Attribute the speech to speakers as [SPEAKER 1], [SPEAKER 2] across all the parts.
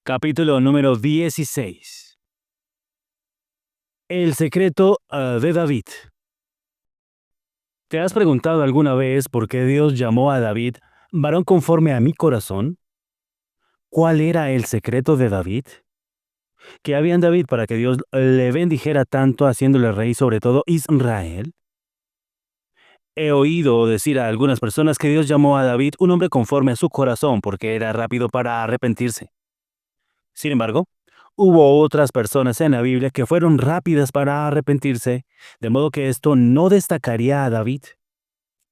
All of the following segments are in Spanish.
[SPEAKER 1] Capítulo número 16. El secreto de David. ¿Te has preguntado alguna vez por qué Dios llamó a David varón conforme a mi corazón? ¿Cuál era el secreto de David? ¿Qué había en David para que Dios le bendijera tanto haciéndole rey sobre todo Israel? He oído decir a algunas personas que Dios llamó a David un hombre conforme a su corazón porque era rápido para arrepentirse. Sin embargo, hubo otras personas en la Biblia que fueron rápidas para arrepentirse, de modo que esto no destacaría a David.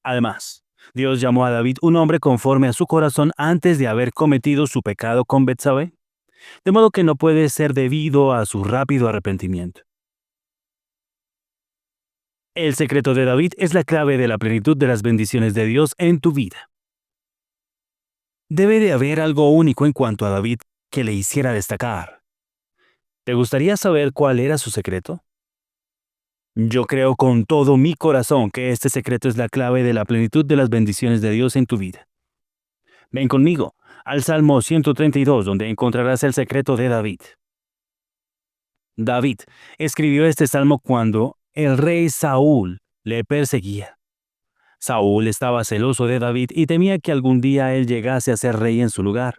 [SPEAKER 1] Además, Dios llamó a David un hombre conforme a su corazón antes de haber cometido su pecado con Betsabé, de modo que no puede ser debido a su rápido arrepentimiento. El secreto de David es la clave de la plenitud de las bendiciones de Dios en tu vida. Debe de haber algo único en cuanto a David que le hiciera destacar. ¿Te gustaría saber cuál era su secreto? Yo creo con todo mi corazón que este secreto es la clave de la plenitud de las bendiciones de Dios en tu vida. Ven conmigo al Salmo 132, donde encontrarás el secreto de David. David escribió este salmo cuando el rey Saúl le perseguía. Saúl estaba celoso de David y temía que algún día él llegase a ser rey en su lugar.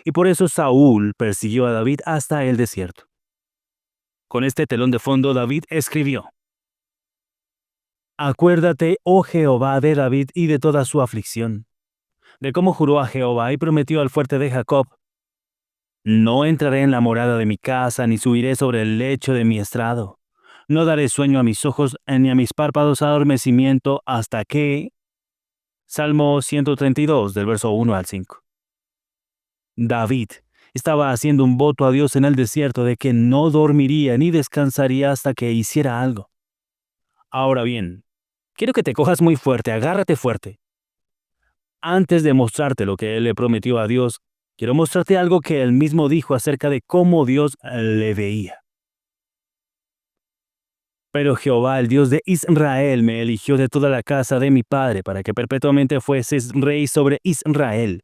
[SPEAKER 1] Y por eso Saúl persiguió a David hasta el desierto. Con este telón de fondo, David escribió: Acuérdate, oh Jehová, de David y de toda su aflicción, de cómo juró a Jehová y prometió al fuerte de Jacob: No entraré en la morada de mi casa, ni subiré sobre el lecho de mi estrado. No daré sueño a mis ojos, ni a mis párpados adormecimiento, hasta que... Salmo 132, del verso 1 al 5. David estaba haciendo un voto a Dios en el desierto de que no dormiría ni descansaría hasta que hiciera algo. Ahora bien, quiero que te cojas muy fuerte, agárrate fuerte. Antes de mostrarte lo que él le prometió a Dios, quiero mostrarte algo que él mismo dijo acerca de cómo Dios le veía. Pero Jehová, el Dios de Israel, me eligió de toda la casa de mi padre para que perpetuamente fueses rey sobre Israel.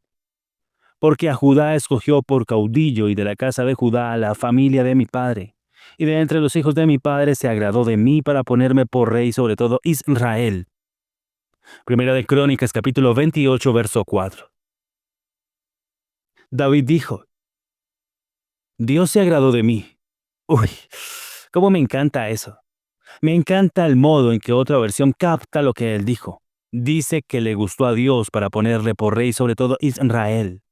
[SPEAKER 1] Porque a Judá escogió por caudillo y de la casa de Judá a la familia de mi padre. Y de entre los hijos de mi padre se agradó de mí para ponerme por rey sobre todo Israel. Primera de Crónicas, capítulo 28, verso 4. David dijo: Dios se agradó de mí. Uy, cómo me encanta eso. Me encanta el modo en que otra versión capta lo que él dijo. Dice que le gustó a Dios para ponerle por rey sobre todo Israel.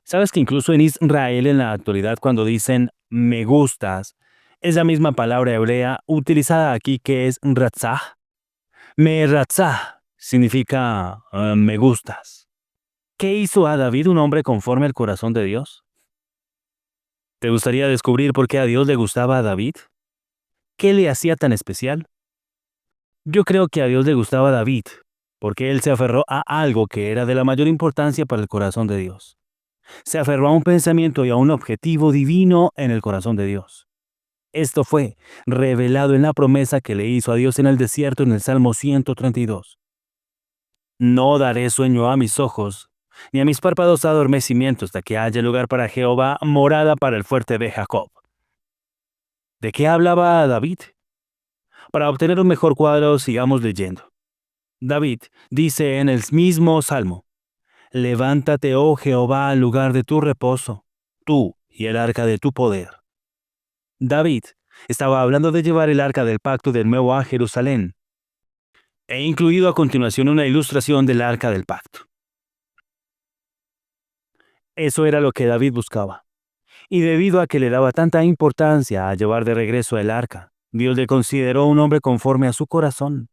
[SPEAKER 1] ¿Sabes que incluso en Israel en la actualidad cuando dicen me gustas, es la misma palabra hebrea utilizada aquí que es ratzah? Me ratzah significa me gustas. ¿Qué hizo a David un hombre conforme al corazón de Dios? ¿Te gustaría descubrir por qué a Dios le gustaba a David? ¿Qué le hacía tan especial? Yo creo que a Dios le gustaba a David, porque él se aferró a algo que era de la mayor importancia para el corazón de Dios. Se aferró a un pensamiento y a un objetivo divino en el corazón de Dios. Esto fue revelado en la promesa que le hizo a Dios en el desierto en el Salmo 132. No daré sueño a mis ojos, ni a mis párpados adormecimiento hasta que haya lugar para Jehová, morada para el fuerte de Jacob. ¿De qué hablaba David? Para obtener un mejor cuadro, sigamos leyendo. David dice en el mismo salmo: Levántate, oh Jehová, al lugar de tu reposo, tú y el arca de tu poder. David estaba hablando de llevar el arca del pacto de nuevo a Jerusalén. He incluido a continuación una ilustración del arca del pacto. Eso era lo que David buscaba. Y debido a que le daba tanta importancia a llevar de regreso el arca, Dios le consideró un hombre conforme a su corazón.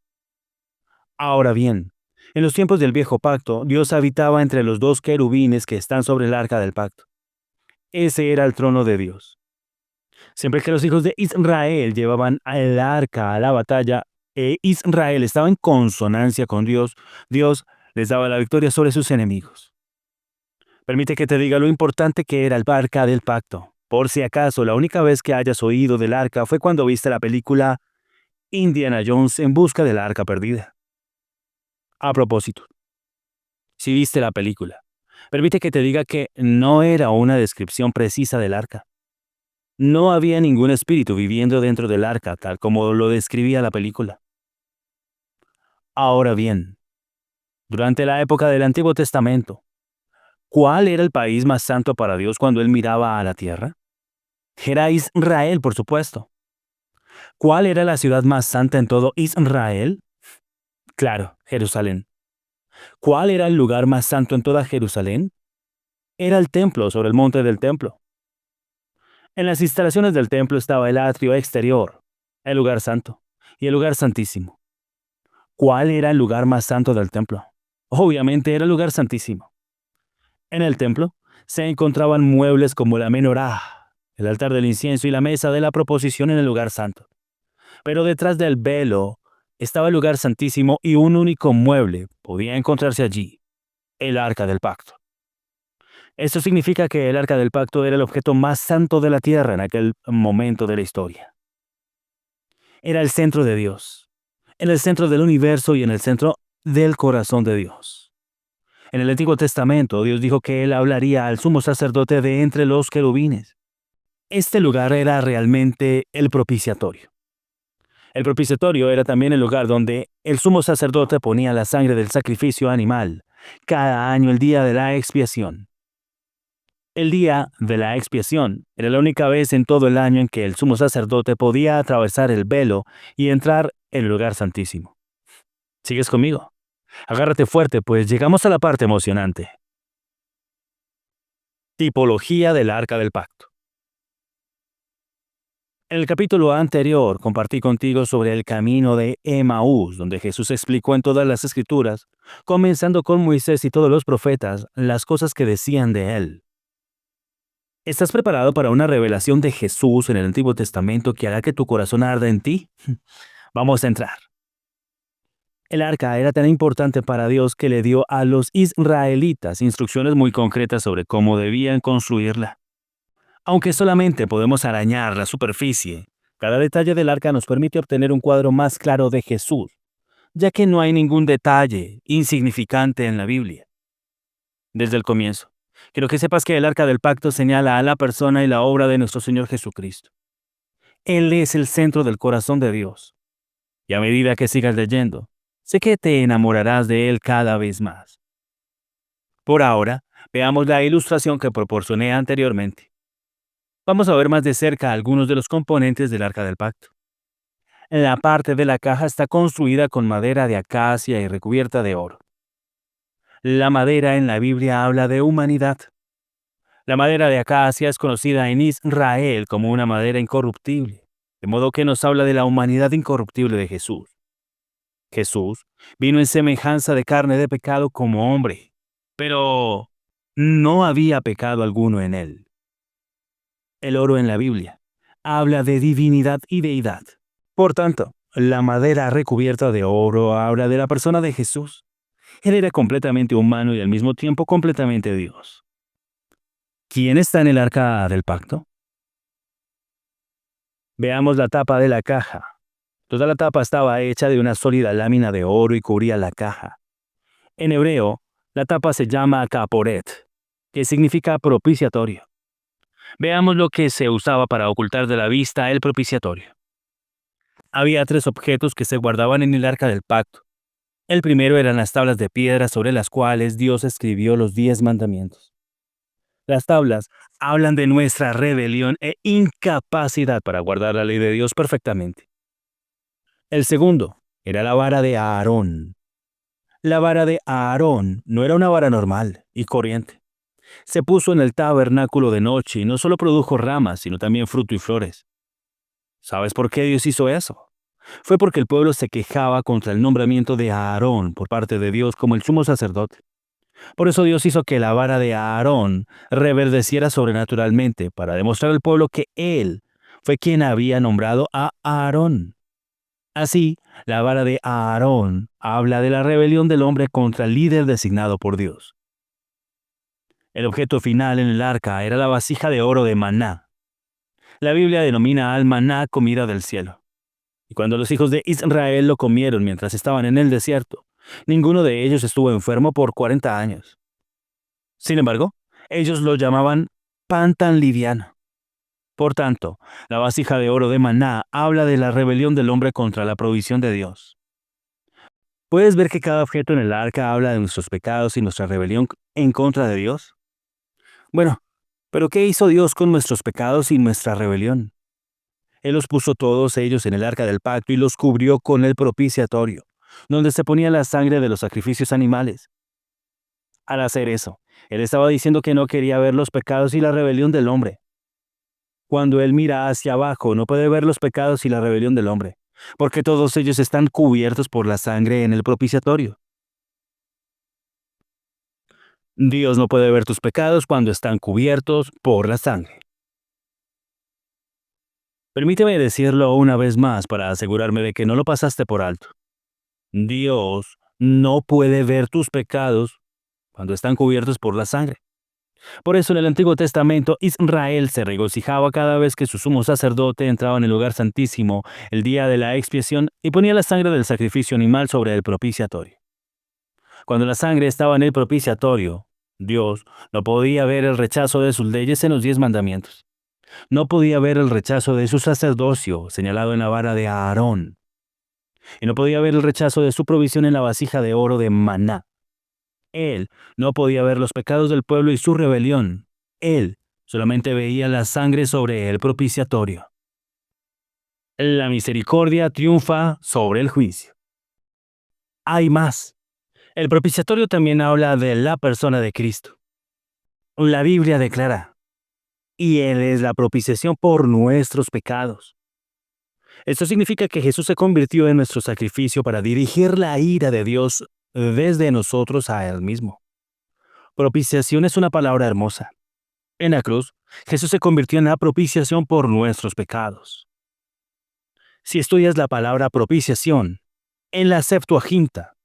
[SPEAKER 1] Ahora bien, en los tiempos del viejo pacto, Dios habitaba entre los dos querubines que están sobre el arca del pacto. Ese era el trono de Dios. Siempre que los hijos de Israel llevaban el arca a la batalla e Israel estaba en consonancia con Dios, Dios les daba la victoria sobre sus enemigos. Permite que te diga lo importante que era el arca del pacto. Por si acaso, la única vez que hayas oído del arca fue cuando viste la película Indiana Jones en busca del arca perdida. A propósito, si viste la película, Permite que te diga que no era una descripción precisa del arca. No había ningún espíritu viviendo dentro del arca, tal como lo describía la película. Ahora bien, durante la época del Antiguo Testamento, ¿cuál era el país más santo para Dios cuando él miraba a la tierra? Era Israel, por supuesto. ¿Cuál era la ciudad más santa en todo Israel? Claro, Jerusalén. ¿Cuál era el lugar más santo en toda Jerusalén? Era el templo sobre el monte del templo. En las instalaciones del templo estaba el atrio exterior, el lugar santo y el lugar santísimo. ¿Cuál era el lugar más santo del templo? Obviamente era el lugar santísimo. En el templo se encontraban muebles como la menorá, el altar del incienso y la mesa de la proposición en el lugar santo. Pero detrás del velo estaba el lugar santísimo y un único mueble podía encontrarse allí, el arca del pacto. Esto significa que el arca del pacto era el objeto más santo de la tierra en aquel momento de la historia. Era el centro de Dios, en el centro del universo y en el centro del corazón de Dios. En el Antiguo Testamento, Dios dijo que Él hablaría al sumo sacerdote de entre los querubines. Este lugar era realmente el propiciatorio. El propiciatorio era también el lugar donde el sumo sacerdote ponía la sangre del sacrificio animal, cada año el día de la expiación. El día de la expiación era la única vez en todo el año en que el sumo sacerdote podía atravesar el velo y entrar en el lugar santísimo. ¿Sigues conmigo? Agárrate fuerte, pues llegamos a la parte emocionante. Tipología del Arca del Pacto. En el capítulo anterior compartí contigo sobre el camino de Emaús, donde Jesús explicó en todas las Escrituras, comenzando con Moisés y todos los profetas, las cosas que decían de él. ¿Estás preparado para una revelación de Jesús en el Antiguo Testamento que hará que tu corazón arda en ti? Vamos a entrar. El arca era tan importante para Dios que le dio a los israelitas instrucciones muy concretas sobre cómo debían construirla. Aunque solamente podemos arañar la superficie, cada detalle del arca nos permite obtener un cuadro más claro de Jesús, ya que no hay ningún detalle insignificante en la Biblia. Desde el comienzo, quiero que sepas que el arca del pacto señala a la persona y la obra de nuestro Señor Jesucristo. Él es el centro del corazón de Dios. Y a medida que sigas leyendo, sé que te enamorarás de Él cada vez más. Por ahora, veamos la ilustración que proporcioné anteriormente. Vamos a ver más de cerca algunos de los componentes del Arca del Pacto. La parte de la caja está construida con madera de acacia y recubierta de oro. La madera en la Biblia habla de humanidad. La madera de acacia es conocida en Israel como una madera incorruptible, de modo que nos habla de la humanidad incorruptible de Jesús. Jesús vino en semejanza de carne de pecado como hombre, pero no había pecado alguno en él. El oro en la Biblia habla de divinidad y deidad. Por tanto, la madera recubierta de oro habla de la persona de Jesús. Él era completamente humano y al mismo tiempo completamente Dios. ¿Quién está en el arca del pacto? Veamos la tapa de la caja. Toda la tapa estaba hecha de una sólida lámina de oro y cubría la caja. En hebreo, la tapa se llama caporet, que significa propiciatorio. Veamos lo que se usaba para ocultar de la vista el propiciatorio. Había 3 objetos que se guardaban en el arca del pacto. El primero eran las tablas de piedra sobre las cuales Dios escribió los 10 mandamientos. Las tablas hablan de nuestra rebelión e incapacidad para guardar la ley de Dios perfectamente. El segundo era la vara de Aarón. La vara de Aarón no era una vara normal y corriente. Se puso en el tabernáculo de noche y no solo produjo ramas, sino también fruto y flores. ¿Sabes por qué Dios hizo eso? Fue porque el pueblo se quejaba contra el nombramiento de Aarón por parte de Dios como el sumo sacerdote. Por eso Dios hizo que la vara de Aarón reverdeciera sobrenaturalmente para demostrar al pueblo que Él fue quien había nombrado a Aarón. Así, la vara de Aarón habla de la rebelión del hombre contra el líder designado por Dios. El objeto final en el arca era la vasija de oro de maná. La Biblia denomina al maná comida del cielo. Y cuando los hijos de Israel lo comieron mientras estaban en el desierto, ninguno de ellos estuvo enfermo por 40 años. Sin embargo, ellos lo llamaban pan tan liviano. Por tanto, la vasija de oro de Maná habla de la rebelión del hombre contra la provisión de Dios. ¿Puedes ver que cada objeto en el arca habla de nuestros pecados y nuestra rebelión en contra de Dios? Bueno, pero ¿qué hizo Dios con nuestros pecados y nuestra rebelión? Él los puso todos ellos en el arca del pacto y los cubrió con el propiciatorio, donde se ponía la sangre de los sacrificios animales. Al hacer eso, Él estaba diciendo que no quería ver los pecados y la rebelión del hombre. Cuando Él mira hacia abajo, no puede ver los pecados y la rebelión del hombre, porque todos ellos están cubiertos por la sangre en el propiciatorio. Dios no puede ver tus pecados cuando están cubiertos por la sangre. Permíteme decirlo una vez más para asegurarme de que no lo pasaste por alto. Dios no puede ver tus pecados cuando están cubiertos por la sangre. Por eso en el Antiguo Testamento Israel se regocijaba cada vez que su sumo sacerdote entraba en el lugar santísimo el día de la expiación y ponía la sangre del sacrificio animal sobre el propiciatorio. Cuando la sangre estaba en el propiciatorio, Dios no podía ver el rechazo de sus leyes en los 10 mandamientos. No podía ver el rechazo de su sacerdocio señalado en la vara de Aarón. Y no podía ver el rechazo de su provisión en la vasija de oro de Maná. Él no podía ver los pecados del pueblo y su rebelión. Él solamente veía la sangre sobre el propiciatorio. La misericordia triunfa sobre el juicio. Hay más. El propiciatorio también habla de la persona de Cristo. La Biblia declara, y Él es la propiciación por nuestros pecados. Esto significa que Jesús se convirtió en nuestro sacrificio para dirigir la ira de Dios desde nosotros a Él mismo. Propiciación es una palabra hermosa. En la cruz, Jesús se convirtió en la propiciación por nuestros pecados. Si estudias la palabra propiciación en la Septuaginta,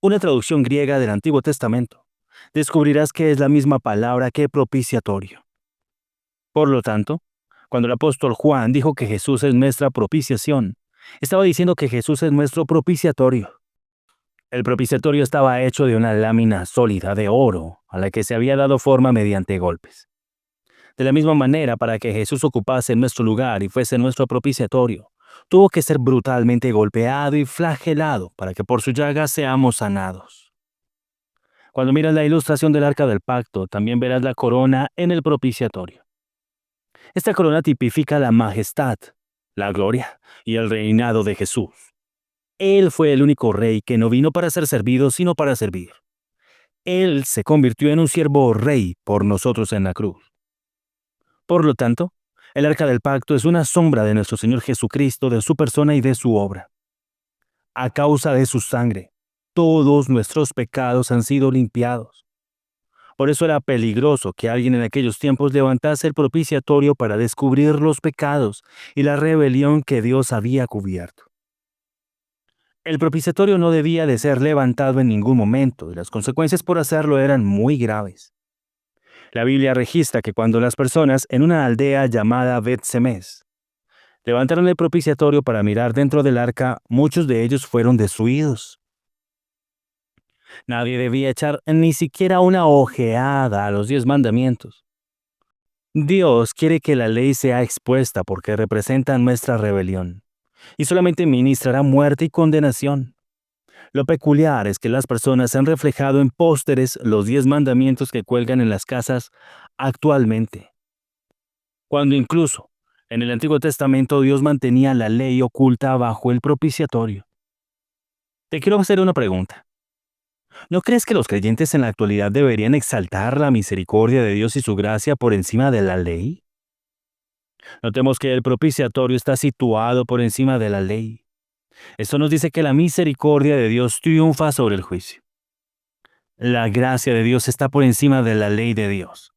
[SPEAKER 1] una traducción griega del Antiguo Testamento, descubrirás que es la misma palabra que propiciatorio. Por lo tanto, cuando el apóstol Juan dijo que Jesús es nuestra propiciación, estaba diciendo que Jesús es nuestro propiciatorio. El propiciatorio estaba hecho de una lámina sólida de oro a la que se había dado forma mediante golpes. De la misma manera, para que Jesús ocupase nuestro lugar y fuese nuestro propiciatorio, tuvo que ser brutalmente golpeado y flagelado para que por su llaga seamos sanados. Cuando miras la ilustración del arca del pacto, también verás la corona en el propiciatorio. Esta corona tipifica la majestad, la gloria y el reinado de Jesús. Él fue el único rey que no vino para ser servido, sino para servir. Él se convirtió en un siervo rey por nosotros en la cruz. Por lo tanto, el arca del pacto es una sombra de nuestro Señor Jesucristo, de su persona y de su obra. A causa de su sangre, todos nuestros pecados han sido limpiados. Por eso era peligroso que alguien en aquellos tiempos levantase el propiciatorio para descubrir los pecados y la rebelión que Dios había cubierto. El propiciatorio no debía de ser levantado en ningún momento y las consecuencias por hacerlo eran muy graves. La Biblia registra que cuando las personas en una aldea llamada Bet-Semes levantaron el propiciatorio para mirar dentro del arca, muchos de ellos fueron destruidos. Nadie debía echar ni siquiera una ojeada a los 10 mandamientos. Dios quiere que la ley sea expuesta porque representa nuestra rebelión, y solamente ministrará muerte y condenación. Lo peculiar es que las personas han reflejado en pósteres los 10 mandamientos que cuelgan en las casas actualmente, cuando incluso en el Antiguo Testamento Dios mantenía la ley oculta bajo el propiciatorio. Te quiero hacer una pregunta. ¿No crees que los creyentes en la actualidad deberían exaltar la misericordia de Dios y su gracia por encima de la ley? Notemos que el propiciatorio está situado por encima de la ley. Esto nos dice que la misericordia de Dios triunfa sobre el juicio. La gracia de Dios está por encima de la ley de Dios.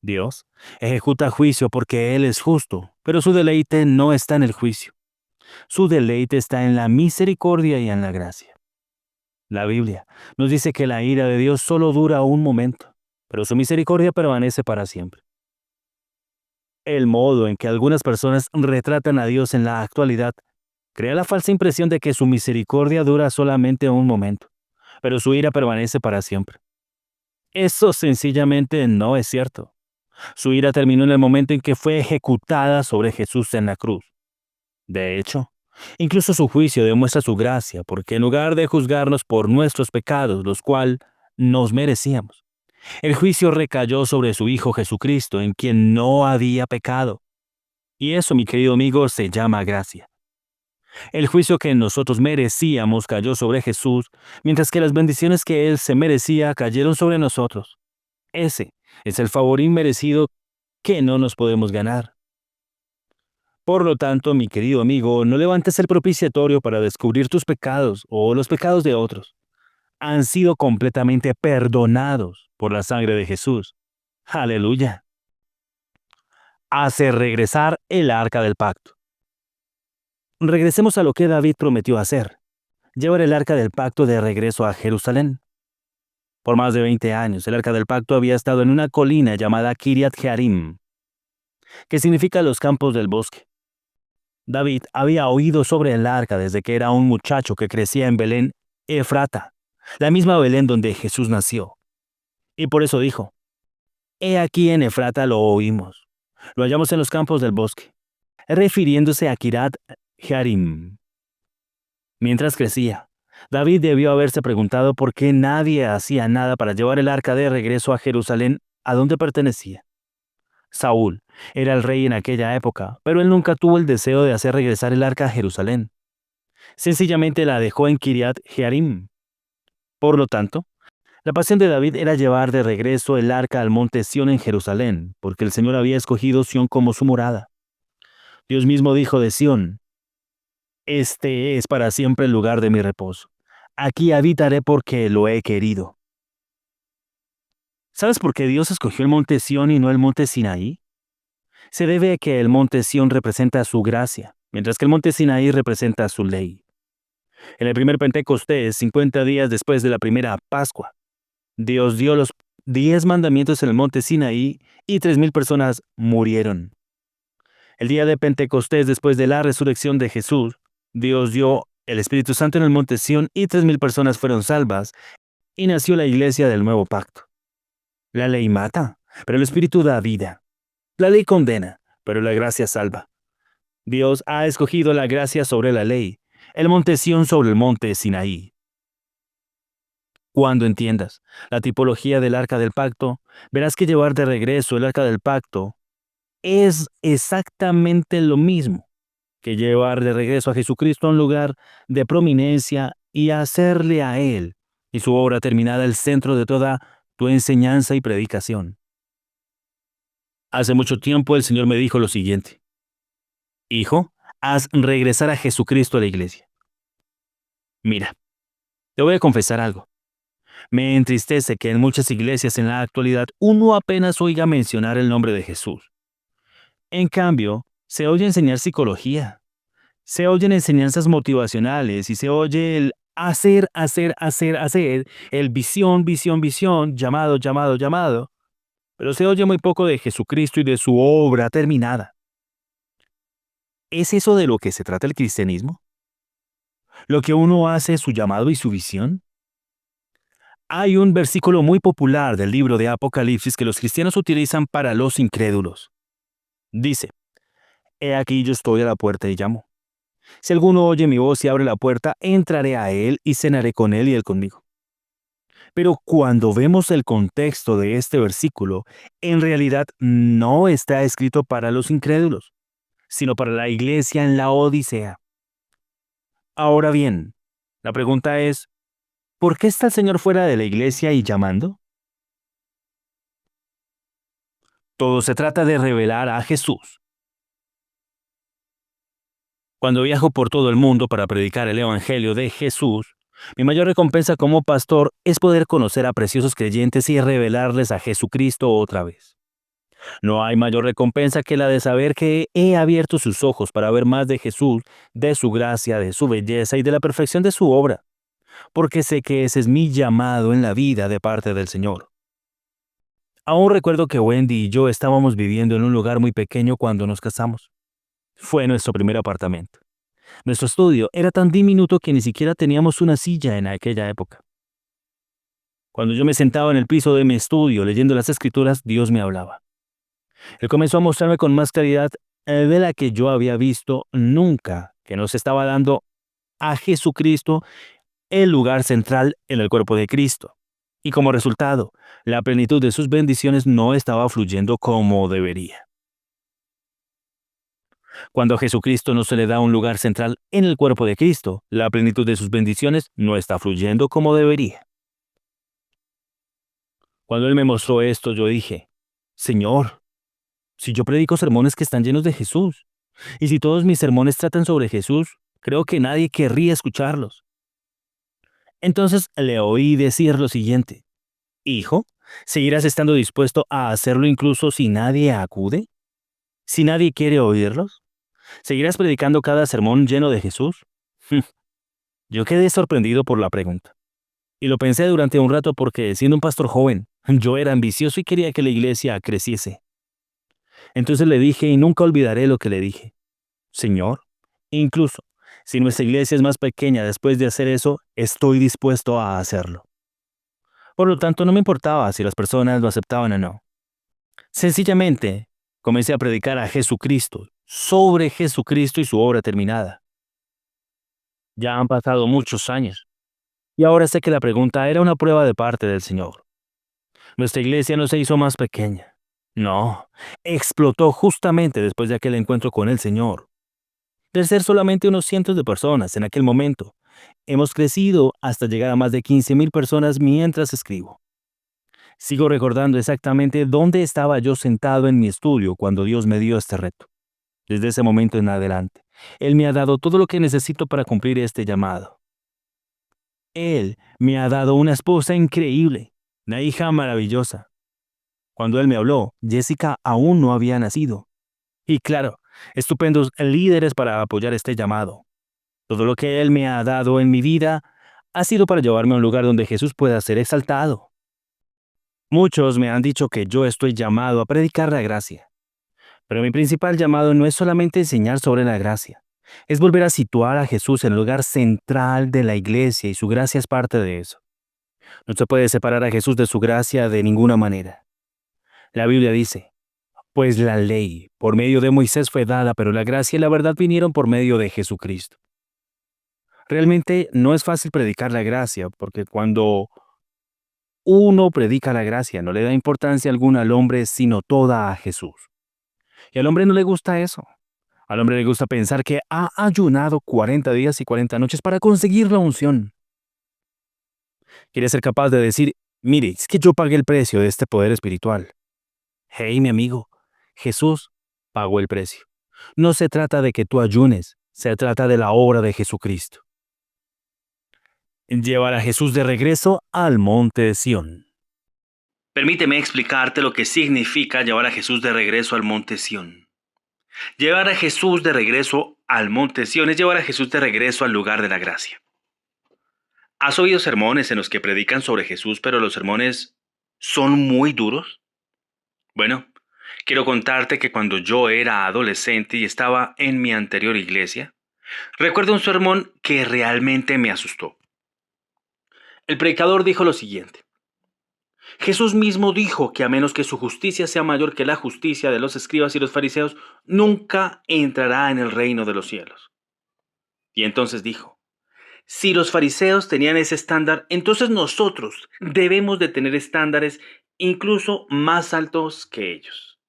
[SPEAKER 1] Dios ejecuta juicio porque Él es justo, pero su deleite no está en el juicio. Su deleite está en la misericordia y en la gracia. La Biblia nos dice que la ira de Dios solo dura un momento, pero su misericordia permanece para siempre. El modo en que algunas personas retratan a Dios en la actualidad crea la falsa impresión de que su misericordia dura solamente un momento, pero su ira permanece para siempre. Eso sencillamente no es cierto. Su ira terminó en el momento en que fue ejecutada sobre Jesús en la cruz. De hecho, incluso su juicio demuestra su gracia, porque en lugar de juzgarnos por nuestros pecados, los cuales nos merecíamos, el juicio recayó sobre su Hijo Jesucristo, en quien no había pecado. Y eso, mi querido amigo, se llama gracia. El juicio que nosotros merecíamos cayó sobre Jesús, mientras que las bendiciones que Él se merecía cayeron sobre nosotros. Ese es el favor inmerecido que no nos podemos ganar. Por lo tanto, mi querido amigo, no levantes el propiciatorio para descubrir tus pecados o los pecados de otros. Han sido completamente perdonados por la sangre de Jesús. Aleluya. Hace regresar el arca del pacto. Regresemos a lo que David prometió hacer: llevar el arca del pacto de regreso a Jerusalén. Por más de 20 años, el arca del pacto había estado en una colina llamada Kiriat Jearim, que significa los campos del bosque. David había oído sobre el arca desde que era un muchacho que crecía en Belén, Efrata, la misma Belén donde Jesús nació. Y por eso dijo: He aquí en Efrata lo oímos, lo hallamos en los campos del bosque, refiriéndose a Kiriat Jearim. Mientras crecía, David debió haberse preguntado por qué nadie hacía nada para llevar el arca de regreso a Jerusalén, a donde pertenecía. Saúl era el rey en aquella época, pero él nunca tuvo el deseo de hacer regresar el arca a Jerusalén. Sencillamente la dejó en Kiriat Jearim. Por lo tanto, la pasión de David era llevar de regreso el arca al monte Sión en Jerusalén, porque el Señor había escogido Sión como su morada. Dios mismo dijo de Sión: Este es para siempre el lugar de mi reposo. Aquí habitaré porque lo he querido. ¿Sabes por qué Dios escogió el monte Sión y no el monte Sinaí? Se debe a que el monte Sión representa su gracia, mientras que el monte Sinaí representa su ley. En el primer Pentecostés, 50 días después de la primera Pascua, Dios dio los 10 mandamientos en el monte Sinaí y 3,000 personas murieron. El día de Pentecostés, después de la resurrección de Jesús, Dios dio el Espíritu Santo en el monte Sión y 3,000 personas fueron salvas, y nació la iglesia del nuevo pacto. La ley mata, pero el Espíritu da vida. La ley condena, pero la gracia salva. Dios ha escogido la gracia sobre la ley, el monte Sión sobre el monte Sinaí. Cuando entiendas la tipología del arca del pacto, verás que llevar de regreso el arca del pacto es exactamente lo mismo que llevar de regreso a Jesucristo a un lugar de prominencia y hacerle a Él y su obra terminada el centro de toda tu enseñanza y predicación. Hace mucho tiempo el Señor me dijo lo siguiente: Hijo, haz regresar a Jesucristo a la iglesia. Mira, te voy a confesar algo. Me entristece que en muchas iglesias en la actualidad uno apenas oiga mencionar el nombre de Jesús. En cambio, se oye enseñar psicología, se oyen enseñanzas motivacionales y se oye el hacer, hacer, hacer, hacer, el visión, visión, visión, llamado, llamado, llamado, pero se oye muy poco de Jesucristo y de su obra terminada. ¿Es eso de lo que se trata el cristianismo? ¿Lo que uno hace es su llamado y su visión? Hay un versículo muy popular del libro de Apocalipsis que los cristianos utilizan para los incrédulos. Dice: He aquí yo estoy a la puerta y llamo. Si alguno oye mi voz y abre la puerta, entraré a él y cenaré con él y él conmigo. Pero cuando vemos el contexto de este versículo, en realidad no está escrito para los incrédulos, sino para la iglesia en la Odisea. Ahora bien, la pregunta es: ¿por qué está el Señor fuera de la iglesia y llamando? Todo se trata de revelar a Jesús. Cuando viajo por todo el mundo para predicar el Evangelio de Jesús, mi mayor recompensa como pastor es poder conocer a preciosos creyentes y revelarles a Jesucristo otra vez. No hay mayor recompensa que la de saber que he abierto sus ojos para ver más de Jesús, de su gracia, de su belleza y de la perfección de su obra, porque sé que ese es mi llamado en la vida de parte del Señor. Aún recuerdo que Wendy y yo estábamos viviendo en un lugar muy pequeño cuando nos casamos. Fue nuestro primer apartamento. Nuestro estudio era tan diminuto que ni siquiera teníamos una silla en aquella época. Cuando yo me sentaba en el piso de mi estudio leyendo las escrituras, Dios me hablaba. Él comenzó a mostrarme con más claridad de la que yo había visto nunca, que nos estaba dando a Jesucristo el lugar central en el cuerpo de Cristo. Y como resultado, la plenitud de sus bendiciones no estaba fluyendo como debería. Cuando a Jesucristo no se le da un lugar central en el cuerpo de Cristo, la plenitud de sus bendiciones no está fluyendo como debería. Cuando Él me mostró esto, yo dije, Señor, si yo predico sermones que están llenos de Jesús, y si todos mis sermones tratan sobre Jesús, creo que nadie querría escucharlos. Entonces le oí decir lo siguiente, Hijo, ¿seguirás estando dispuesto a hacerlo incluso si nadie acude? ¿Si nadie quiere oírlos? ¿Seguirás predicando cada sermón lleno de Jesús? Yo quedé sorprendido por la pregunta. Y lo pensé durante un rato porque, siendo un pastor joven, yo era ambicioso y quería que la iglesia creciese. Entonces le dije, y nunca olvidaré lo que le dije. Señor, incluso si nuestra iglesia es más pequeña después de hacer eso, estoy dispuesto a hacerlo. Por lo tanto, no me importaba si las personas lo aceptaban o no. Sencillamente, comencé a predicar a Jesucristo, sobre Jesucristo y su obra terminada. Ya han pasado muchos años, y ahora sé que la pregunta era una prueba de parte del Señor. Nuestra iglesia no se hizo más pequeña. No, explotó justamente después de aquel encuentro con el Señor. De ser solamente unos cientos de personas en aquel momento, hemos crecido hasta llegar a más de 15,000 personas mientras escribo. Sigo recordando exactamente dónde estaba yo sentado en mi estudio cuando Dios me dio este reto. Desde ese momento en adelante, Él me ha dado todo lo que necesito para cumplir este llamado. Él me ha dado una esposa increíble, una hija maravillosa. Cuando Él me habló, Jessica aún no había nacido. Y claro, estupendos líderes para apoyar este llamado. Todo lo que Él me ha dado en mi vida ha sido para llevarme a un lugar donde Jesús pueda ser exaltado. Muchos me han dicho que yo estoy llamado a predicar la gracia, pero mi principal llamado no es solamente enseñar sobre la gracia, es volver a situar a Jesús en el lugar central de la iglesia y su gracia es parte de eso. No se puede separar a Jesús de su gracia de ninguna manera. La Biblia dice, pues la ley por medio de Moisés fue dada, pero la gracia y la verdad vinieron por medio de Jesucristo. Realmente no es fácil predicar la gracia, porque cuando uno predica la gracia, no le da importancia alguna al hombre, sino toda a Jesús. Y al hombre no le gusta eso. Al hombre le gusta pensar que ha ayunado 40 días y 40 noches para conseguir la unción. Quiere ser capaz de decir, mire, es que yo pagué el precio de este poder espiritual. Hey, mi amigo, Jesús pagó el precio. No se trata de que tú ayunes, se trata de la obra de Jesucristo. Llevar a Jesús de regreso al monte de Sión. Permíteme explicarte lo que significa llevar a Jesús de regreso al monte Sión. Llevar a Jesús de regreso al monte Sión es llevar a Jesús de regreso al lugar de la gracia. ¿Has oído sermones en los que predican sobre Jesús, pero los sermones son muy duros? Bueno, quiero contarte que cuando yo era adolescente y estaba en mi anterior iglesia, recuerdo un sermón que realmente me asustó. El predicador dijo lo siguiente. Jesús mismo dijo que a menos que su justicia sea mayor que la justicia de los escribas y los fariseos, nunca entrará en el reino de los cielos. Y entonces dijo, si los fariseos tenían ese estándar, entonces nosotros debemos de tener estándares incluso más altos que ellos.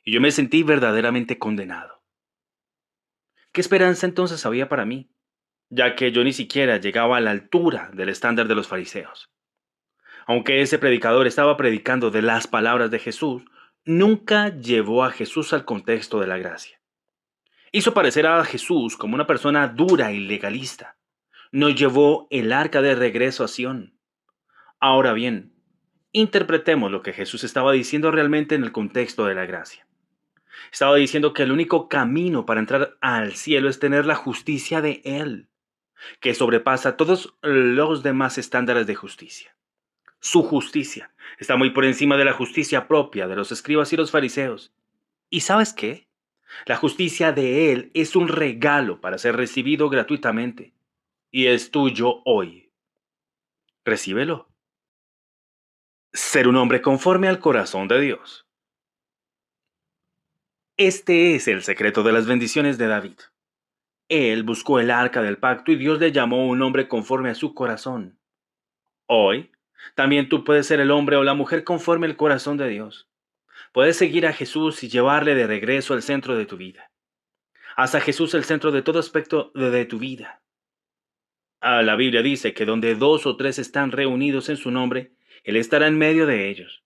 [SPEAKER 1] Y yo me sentí verdaderamente condenado. ¿Qué esperanza entonces había para mí? Ya que yo ni siquiera llegaba a la altura del estándar de los fariseos. Aunque ese predicador estaba predicando de las palabras de Jesús, nunca llevó a Jesús al contexto de la gracia. Hizo parecer a Jesús como una persona dura y legalista. No llevó el arca de regreso a Sión. Ahora bien, interpretemos lo que Jesús estaba diciendo realmente en el contexto de la gracia. Estaba diciendo que el único camino para entrar al cielo es tener la justicia de Él, que sobrepasa todos los demás estándares de justicia. Su justicia está muy por encima de la justicia propia de los escribas y los fariseos. ¿Y sabes qué? La justicia de Él es un regalo para ser recibido gratuitamente y es tuyo hoy. Recíbelo. Ser un hombre conforme al corazón de Dios. Este es el secreto de las bendiciones de David. Él buscó el arca del pacto y Dios le llamó un hombre conforme a su corazón. Hoy, también tú puedes ser el hombre o la mujer conforme al corazón de Dios. Puedes seguir a Jesús y llevarle de regreso al centro de tu vida. Haz a Jesús el centro de todo aspecto de tu vida. La Biblia dice que donde dos o tres están reunidos en su nombre, Él estará en medio de ellos.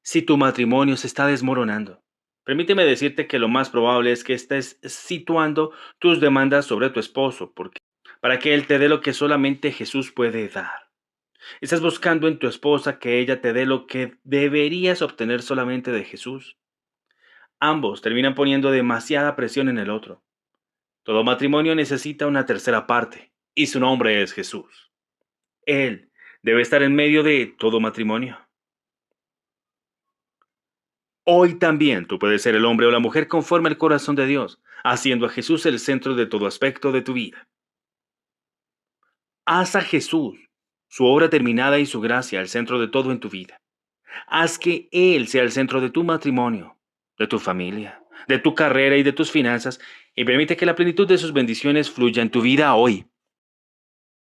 [SPEAKER 1] Si tu matrimonio se está desmoronando, permíteme decirte que lo más probable es que estés situando tus demandas sobre tu esposo, porque para que él te dé lo que solamente Jesús puede dar. Estás buscando en tu esposa que ella te dé lo que deberías obtener solamente de Jesús. Ambos terminan poniendo demasiada presión en el otro. Todo matrimonio necesita una tercera parte, y su nombre es Jesús. Él debe estar en medio de todo matrimonio. Hoy también tú puedes ser el hombre o la mujer conforme al corazón de Dios, haciendo a Jesús el centro de todo aspecto de tu vida. Haz a Jesús, su obra terminada y su gracia el centro de todo en tu vida. Haz que Él sea el centro de tu matrimonio, de tu familia, de tu carrera y de tus finanzas, y permite que la plenitud de sus bendiciones fluya en tu vida hoy.